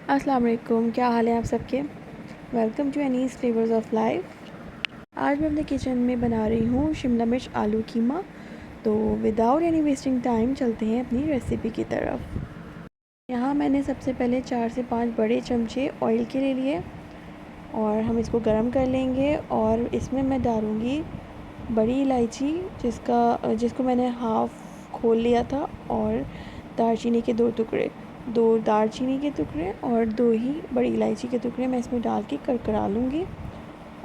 अस्सलाम वालेकुम, क्या हाल है आप सबके। Welcome to Annie's flavours of life. आज मैं अपने किचन में बना रही हूँ शिमला मिर्च आलू कीमा। तो विदाउट एनी वेस्टिंग टाइम चलते हैं अपनी रेसिपी की तरफ। यहाँ मैंने सबसे पहले 4 से 5 बड़े चमचे ऑयल के ले लिए और हम इसको गर्म कर लेंगे। और इसमें मैं डालूँगी बड़ी इलायची जिसको मैंने हाफ़ खोल लिया था, और दालचीनी के 2 टुकड़े, 2 दालचीनी के टुकड़े और 2 ही बड़ी इलायची के टुकड़े मैं इसमें डाल के कड़कड़ा लूँगी।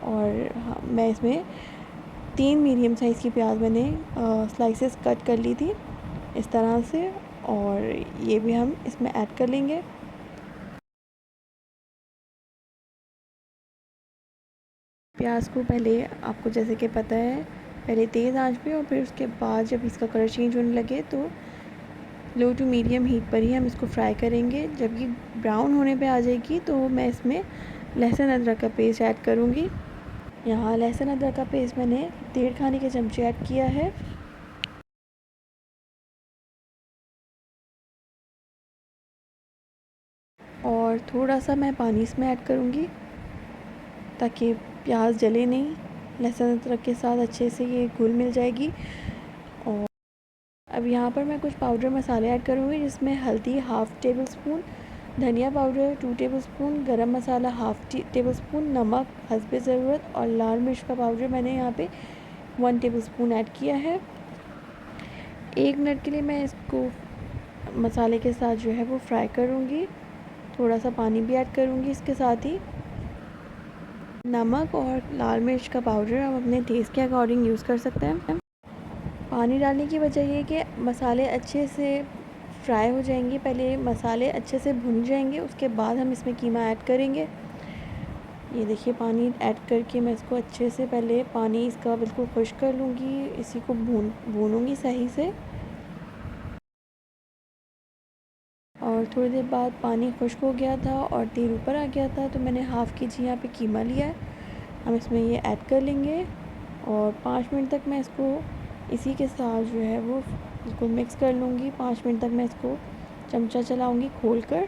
और हाँ, मैं इसमें 3 मीडियम साइज़ की प्याज मैंने स्लाइसेस कट कर ली थी इस तरह से, और ये भी हम इसमें ऐड कर लेंगे। प्याज को पहले, आपको जैसे कि पता है, पहले तेज़ आंच पे और फिर उसके बाद जब इसका कलर चेंज होने लगे तो लो टू मीडियम हीट पर ही हम इसको फ्राई करेंगे। जब ये ब्राउन होने पे आ जाएगी तो मैं इसमें लहसुन अदरक का पेस्ट ऐड करूँगी। यहाँ लहसुन अदरक का पेस्ट मैंने 1.5 खाने के चमचे ऐड किया है। और थोड़ा सा मैं पानी इसमें ऐड करूँगी ताकि प्याज जले नहीं, लहसुन अदरक के साथ अच्छे से ये घुल मिल जाएगी। और अब यहाँ पर मैं कुछ पाउडर मसाले ऐड करूँगी, जिसमें हल्दी हाफ़ टेबल स्पून, धनिया पाउडर 2 टेबल स्पून, गरम मसाला हाफ़ टेबल स्पून, नमक हस्बे ज़रूरत, और लाल मिर्च का पाउडर मैंने यहाँ पे 1 टेबल स्पून ऐड किया है। 1 मिनट के लिए मैं इसको मसाले के साथ जो है वो फ्राई करूँगी। थोड़ा सा पानी भी ऐड करूँगी इसके साथ ही। नमक और लाल मिर्च का पाउडर हम अपने टेस्ट के अकॉर्डिंग यूज़ कर सकते हैं। पानी डालने की वजह ये है कि मसाले अच्छे से फ्राई हो जाएंगे, पहले मसाले अच्छे से भुन जाएंगे, उसके बाद हम इसमें कीमा ऐड करेंगे। ये देखिए, पानी ऐड करके मैं इसको अच्छे से, पहले पानी इसका बिल्कुल खुश्क कर लूँगी, इसी को भूनूँगी सही से। और थोड़ी देर बाद पानी खुश्क हो गया था और तेल ऊपर आ गया था, तो मैंने हाफ़ केजी यहाँ पे कीमा लिया है। हम इसमें ये ऐड कर लेंगे और 5 मिनट तक मैं इसको इसी के साथ जो है वो बिल्कुल मिक्स कर लूँगी। 5 मिनट तक मैं इसको चमचा चलाऊँगी खोल कर।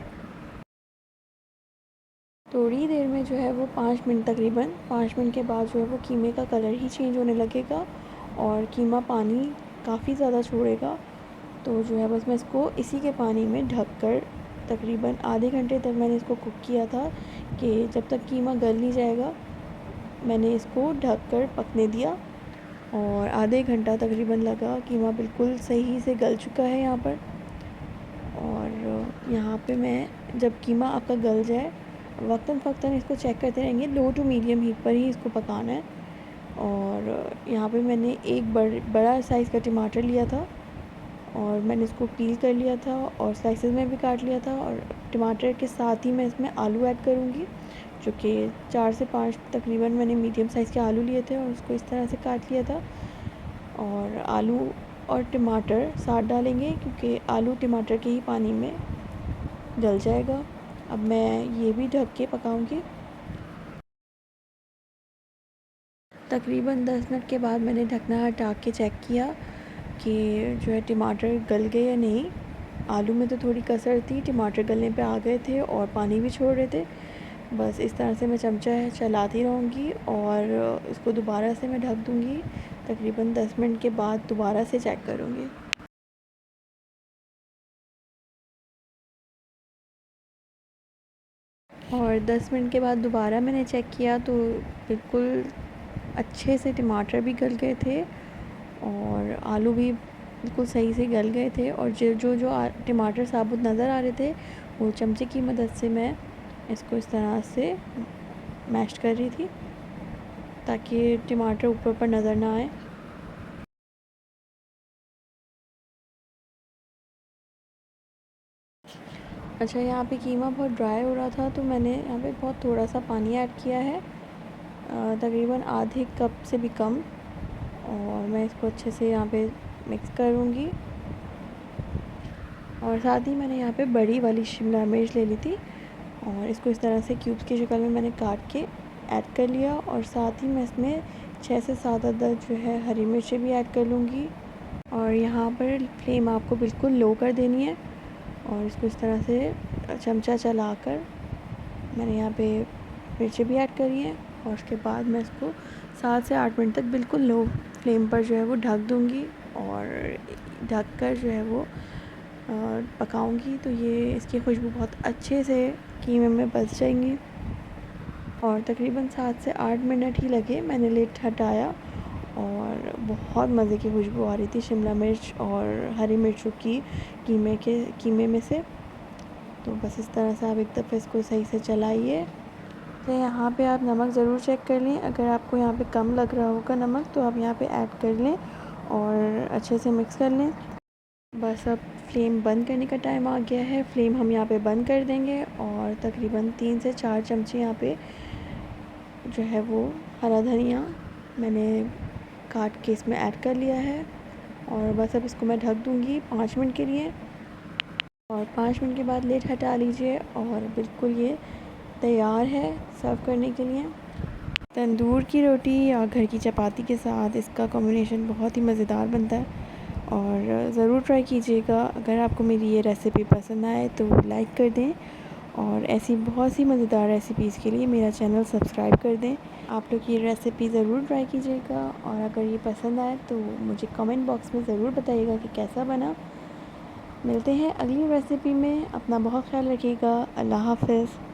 थोड़ी देर में जो है वो 5 मिनट, तकरीबन 5 मिनट के बाद जो है वो कीमे का कलर ही चेंज होने लगेगा और कीमा पानी काफ़ी ज़्यादा छोड़ेगा। तो जो है बस मैं इसको इसी के पानी में ढक कर तकरीबन आधे घंटे तक मैंने इसको कुक किया था, कि जब तक कीमा गल नहीं जाएगा मैंने इसको ढक कर पकने दिया। और आधे घंटा तकरीबन लगा, कीमा बिल्कुल सही से गल चुका है यहाँ पर। और यहाँ पे मैं, जब कीमा आपका गल जाए, वक्तन फ़क्तन इसको चेक करते रहेंगे, लो टू मीडियम हीट पर ही इसको पकाना है। और यहाँ पे मैंने एक बड़ा साइज़ का टमाटर लिया था और मैंने इसको पील कर लिया था और स्लाइसेस में भी काट लिया था। और टमाटर के साथ ही मैं इसमें आलू ऐड करूँगी, जो कि 4 से 5 तकरीबन मैंने मीडियम साइज़ के आलू लिए थे और उसको इस तरह से काट लिया था। और आलू और टमाटर साथ डालेंगे क्योंकि आलू टमाटर के ही पानी में गल जाएगा। अब मैं ये भी ढक के पकाऊंगी। तकरीबन 10 मिनट के बाद मैंने ढकना हटा के चेक किया कि जो है टमाटर गल गए या नहीं। आलू में तो थोड़ी कसर थी, टमाटर गलने पे आ गए थे और पानी भी छोड़ रहे थे। बस इस तरह से मैं चमचा चलाती रहूँगी और इसको दोबारा से मैं ढक दूँगी। तकरीबन 10 मिनट के बाद दोबारा से चेक करूँगी। और 10 मिनट के बाद दोबारा मैंने चेक किया तो बिल्कुल अच्छे से टमाटर भी गल गए थे और आलू भी बिल्कुल सही से गल गए थे। और टमाटर साबुत नज़र आ रहे थे, वो चमचे की मदद से मैं इसको इस तरह से मैश कर रही थी ताकि टमाटर ऊपर पर नज़र ना आए। अच्छा, यहाँ पे कीमा बहुत ड्राई हो रहा था तो मैंने यहाँ पे बहुत थोड़ा सा पानी ऐड किया है, तकरीबन आधे कप से भी कम। और मैं इसको अच्छे से यहाँ पे मिक्स करूँगी। और साथ ही मैंने यहाँ पे बड़ी वाली शिमला मिर्च ले ली थी और इसको इस तरह से क्यूब्स की शक्ल में मैंने काट के ऐड कर लिया। और साथ ही मैं इसमें 6 से 7 अदद जो है हरी मिर्चें भी ऐड कर लूँगी। और यहाँ पर फ्लेम आपको बिल्कुल लो कर देनी है और इसको इस तरह से चमचा चलाकर मैंने यहाँ पे मिर्ची भी ऐड करी है और उसके बाद मैं इसको 7 से 8 मिनट तक बिल्कुल लो फ्लेम पर जो है वो ढक दूँगी और ढक कर जो है वो पकाऊंगी। तो ये इसकी खुशबू बहुत अच्छे से कीमे में बस जाएंगी और तकरीबन 7 से 8 मिनट ही लगे। मैंने लिड हटाया और बहुत मज़े की खुशबू आ रही थी शिमला मिर्च और हरी मिर्चों की कीमे में से। तो बस इस तरह से आप एक दफ़े इसको सही से चलाइए। तो यहाँ पे आप नमक ज़रूर चेक कर लें, अगर आपको यहाँ पे कम लग रहा होगा नमक तो आप यहाँ पे ऐड कर लें और अच्छे से मिक्स कर लें। बस अब फ्लेम बंद करने का टाइम आ गया है। फ्लेम हम यहाँ पे बंद कर देंगे और तकरीबन 3 से 4 चमचे यहाँ पे जो है वो हरा धनिया मैंने काट के इसमें ऐड कर लिया है और बस अब इसको मैं ढक दूँगी 5 मिनट के लिए और 5 मिनट के बाद लिड हटा लीजिए और बिल्कुल ये तैयार है सर्व करने के लिए। तंदूर की रोटी या घर की चपाती के साथ इसका कॉम्बिनेशन बहुत ही मज़ेदार बनता है और ज़रूर ट्राई कीजिएगा। अगर आपको मेरी ये रेसिपी पसंद आए तो लाइक कर दें और ऐसी बहुत सी मज़ेदार रेसिपीज़ के लिए मेरा चैनल सब्सक्राइब कर दें। आप लोग ये रेसिपी ज़रूर ट्राई कीजिएगा और अगर ये पसंद आए तो मुझे कमेंट बॉक्स में ज़रूर बताइएगा कि कैसा बना। मिलते हैं अगली रेसिपी में। अपना बहुत ख्याल रखिएगा। अल्लाह हाफ़िज़।